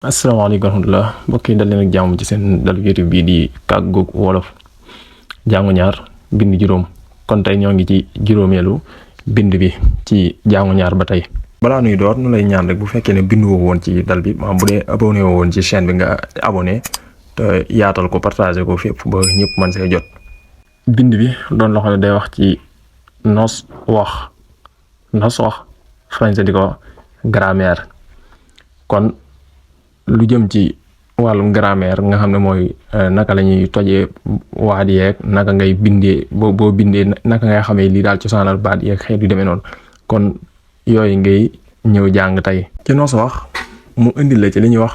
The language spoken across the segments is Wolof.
asalaamaaleykum wa rahmatulah mbokk yi dal leen ak jàmm ci seen dalu YouTube bii di kàggu wolof jàngu ñaar bind juróom kon tey ñoo ngi ci juróomeelu bind bi ci jàngu ñaar ba tey. balaa nuy door nu lay ñaan rek bu fekkee ne bindu woo woon ci dal bi maanaam bu dee abonné woo woon ci chaîne bi nga abonné te yaatal ko partagé ko fépp ba ñëpp mën see jot. bind bi doon loo xam ne day wax ci nos wax français di ko grammaire kon. lu jëm ci wàllum grammaire nga xam ne mooy naka la ñuy tojee waat yeeg naka ngay bindee boo bindee naka ngay xamee lii daal cosaanal baat yeeg xeet yu demee noonu kon yooyu ngay ñëw jàng tey. ci noos wax mu indi la ci li ñuy wax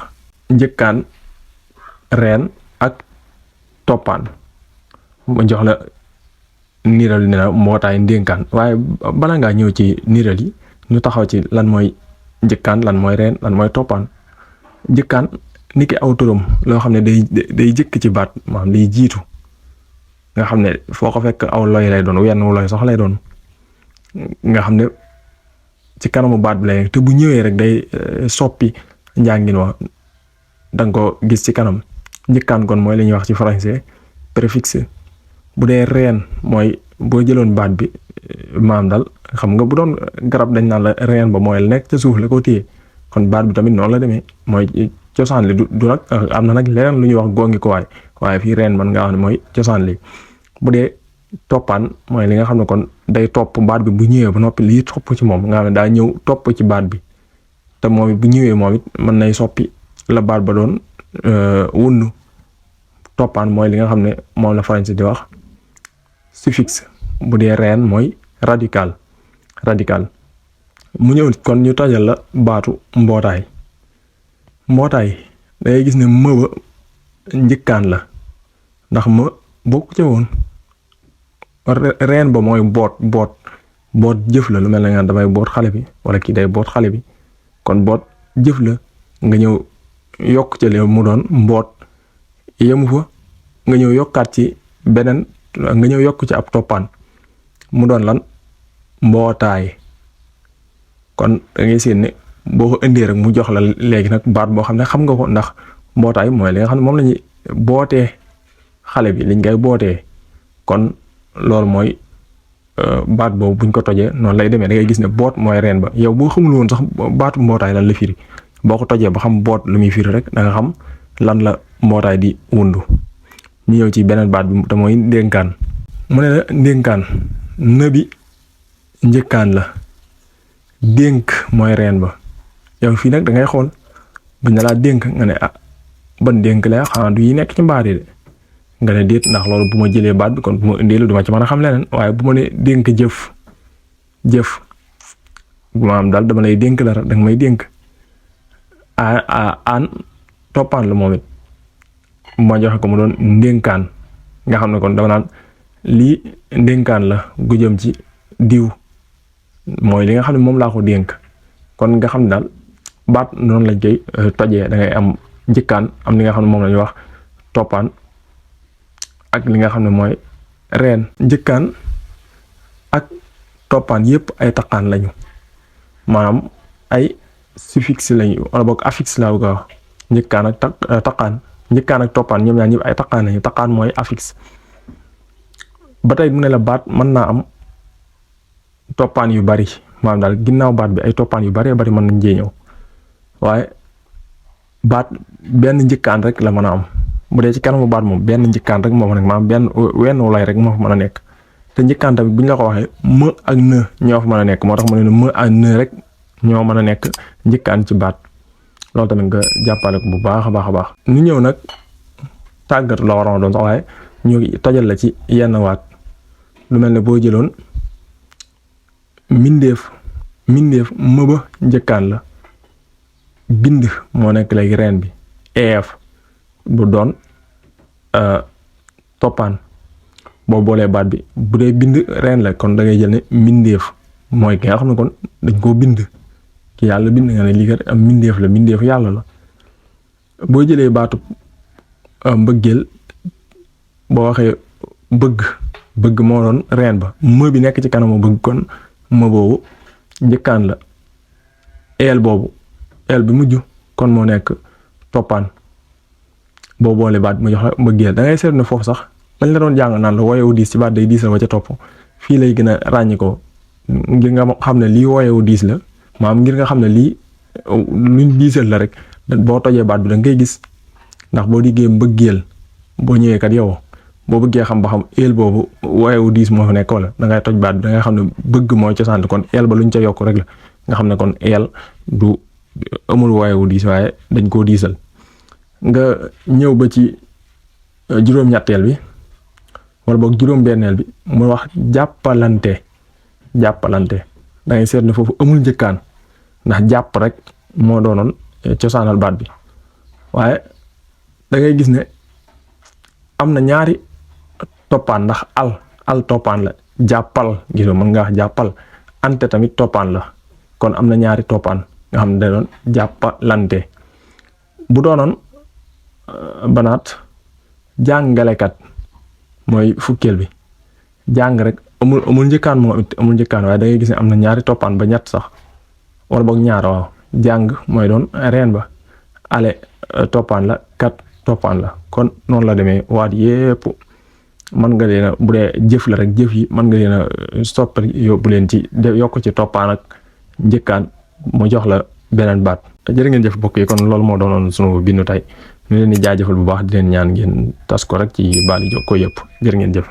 njëkkaan reen ak toppaan mu jox la niral ne la mbootaay ndénkaan waaye bala ngaa ñëw ci niral yi ñu taxaw ci lan mooy njëkkaan lan mooy reen lan mooy toppaan. njëkkaan niki aw turam loo xam ne day jëkk ci baat maanaam day jiitu nga xam ne foo ko fekk aw loy lay doon wenn loy sax lay doon nga xam ne ci kanamu baat bi lay nekk te bu ñëwee rek day soppi njàngin wa danga ko gis ci kanam njëkkaan kon mooy li ñuy wax ci français préfixe bu dee reen mooy boo jëloon baat bi maam dal xam nga bu doon garab dañ naan la reen ba mooy la nekk ca suuf la ko téye kon baat bi tamit noonu la demee mooy cosaan li du nag am na nag leneen lu ñuy wax gongi ko waaye fii reen man nga wax ne mooy cosaan li bu dee toppaan mooy li nga xam ne kon day topp baat bi bu ñëwee ba noppi lii topp ci moom nga xam ne daa ñëw topp ci baat bi te moom it bu ñëwee moom it mën nay soppi la baat ba doon wunnu toppaan mooy li nga xam ne moom la français di wax suffixe bu dee reen mooy radical mu ñëw kon ñu tojal la baatu mbootaay dangay gis ne mëba njëkkaan la ndax ma bokku ca woon reen ba mooy boot jëf la lu mel ne nga damay boot xale bi wala kii day boot xale bi kon boot jëf la nga ñëw yokk ca li mu doon mboot yemu fa nga ñëw yokkaat ci beneen nga ñëw yokk ci ab toppaan mu doon lan mbootaay kon da ngay séen ne boo ko indee rek mu jox la léegi nag baat boo xam ne xam nga ko ndax mbootaay mooy li nga xam ne moom la ñuy bootee xale bi liñ koy bootee kon loolu mooy baat boobu buñ ko tojee noonu lay demee da ngay gis ne boot mooy reen ba yow boo xamul woon sax baatu mbootaay lan la firi boo ko tojee ba xam boot lu muy firi rek da nga xam lan la mbootaay di wundu ñu ñëw ci beneen baat bi te mooy ndénkaan mu ne la ndénkaan nëbi njëkkaan la dénk mooy reen ba yow fii nag da ngay xool buñ ne laa dénk nga ne ban dénk la xanaa du yi nekk ci mbaar yi de nga ne déet ndax loolu bu ma jëlee baat bi kon bu ma indee lu duma ci mën a xam leneen waaye bu ma ne dénk jëf maanaam daal dama lay dénk dara danga may dénk aan toppaan la moom it ma joxe ko mu doon ndénkaan nga xam ne kon dama naan lii ndénkaan la gu jëm ci diw mooy li nga xam ne moom laa ko dénk kon nga xam ne daal baat noonu lañ koy tojee da ngay am njëkkaan am li nga xam ne moom la ñuy wax toppaan ak li nga xam ne mooy reen njëkkaan ak toppaan yépp ay taqaan lañu maanaam ay suffixe lañu wala boog affixe laa ko wax njëkkaan ak taqaan njëkkaan ak toppaan ñoom ñaar ñëpp ay taqaan lañu taqaan mooy affixe ba tey mu ne la baat mën naa am toppaan yu bari maanaam daal ginnaaw baat bi ay toppaan yu bari mën nañ cee ñëw waaye baat benn njëkkaan rek la mën a am bu dee ci kanamu baat moom benn njëkkaan rek moo fa nekk maanaam benn wenn lay rek moo fa mën a nekk te njëkkaan tamit bu ñu la ko waxee më ak në ñoo fa mën a nekk moo tax mu ne më ak në rek ñoo mën a nekk njëkkaan ci baat loolu tamit nga jàppale ko bu baax a baax ñu ñëw nag tàggat la waroon doon sax waaye ñu tojal la ci yenn waat lu mel ne boo jëloon mindeef mëba njëkkaan la bind moo nekk léegi reen bi eef bu doon toppaan boo boolee baat bi bu dee bind reen la kon da ngay jël ne mindeef mooy ki nga xam ne kon dañ koo bind ki yàlla bind nga ne lii kat am mindeef la mindeef yàlla la boo jëlee baatu mbëggeel boo waxee bëgg moo doon reen ba më bi nekk ci kanamu bëgg kon ma boobu njëkkaan la eel boobu eel bi mujj kon moo nekk toppaan boo boole baat mu jox la mbëggeel. da ngay seetlu ne foofu sax lañ la doon jàng naan la wooyewu diis ci baat day diis la ba ca topp fii lay gën a ràññi ko ngir nga xam ne lii wooyewu diis la maanaam ngir nga xam ne lii luñ diisal la rek boo tojee baat bi da ngay gis ndax boo diggee mbëggeel boo ñëwee kat yow boo bëggee xam ba xam eel boobu wooyewu diis moo fa nekk wala da ngay toj baat bi da ngay xam ne bëgg mooy cosaan kon eel ba luñ ca yokk rek la nga xam ne kon eel du amul wooyewu diis waaye dañ koo diisal. nga ñëw ba ci juróom-ñetteel bi wala boog juróom-benneel bi mu wax jàppalante da ngay seet ne foofu amul njëkkaan ndax jàpp rek moo doonoon cosaanal baat bi waaye da ngay gis ne am na ñaari toppaan ndax al toppaan la jàppal gis nga mën nga wax jàppal ante tamit toppaan la kon am na ñaari toppaan nga xam ne da doon jàppalante. bu doonoon banaat jàngalekat mooy fukkeel bi jàng rek amul njëkkaan moo it amul njëkkaan waaye da ngay gis ne am na ñaari toppaan ba ñett sax wala boog ñaar waaw jàng mooy doon reen ba ale toppaan la kat toppaan la kon noonu la demee waat yépp mën nga leen a bu dee jëf la rek jëf yi mën nga leen a soppali yóbbu leen ci yokk ci toppaan ak njëkkaan mu jox la beneen baat. jërë ngeen jëf bokk yi kon loolu moo doonoon sunu bindu tey ñu leen di jaajëfal bu baax di leen ñaan ngeen tas ko rek ci baali jokkoo yëpp jërë ngeen jëf.